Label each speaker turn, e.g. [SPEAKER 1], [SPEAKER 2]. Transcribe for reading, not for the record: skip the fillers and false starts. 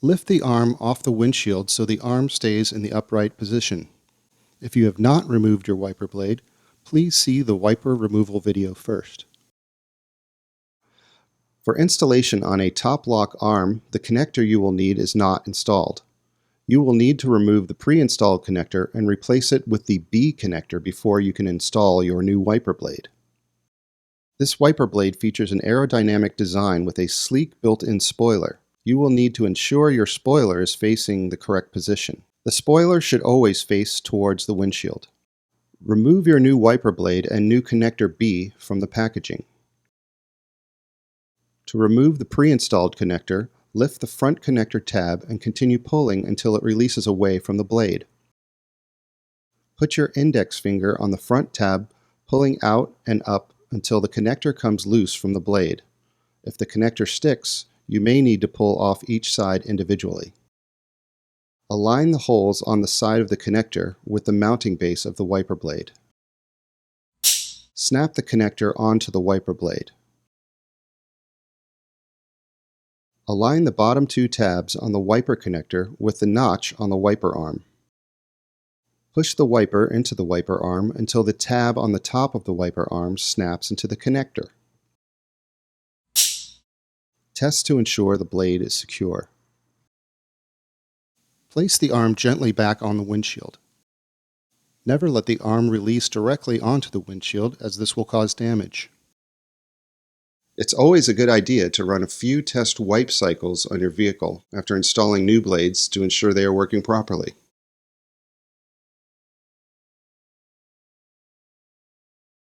[SPEAKER 1] Lift the arm off the windshield so the arm stays in the upright position. If you have not removed your wiper blade, please see the wiper removal video first. For installation on a top lock arm, the connector you will need is not installed. You will need to remove the pre-installed connector and replace it with the B connector before you can install your new wiper blade. This wiper blade features an aerodynamic design with a sleek built-in spoiler. You will need to ensure your spoiler is facing the correct position. The spoiler should always face towards the windshield. Remove your new wiper blade and new connector B from the packaging. To remove the pre-installed connector, lift the front connector tab and continue pulling until it releases away from the blade. Put your index finger on the front tab, pulling out and up until the connector comes loose from the blade. If the connector sticks, you may need to pull off each side individually. Align the holes on the side of the connector with the mounting base of the wiper blade. Snap the connector onto the wiper blade. Align the bottom two tabs on the wiper connector with the notch on the wiper arm. Push the wiper into the wiper arm until the tab on the top of the wiper arm snaps into the connector. Test to ensure the blade is secure. Place the arm gently back on the windshield. Never let the arm release directly onto the windshield, as this will cause damage. It's always a good idea to run a few test wipe cycles on your vehicle after installing new blades to ensure they are working properly.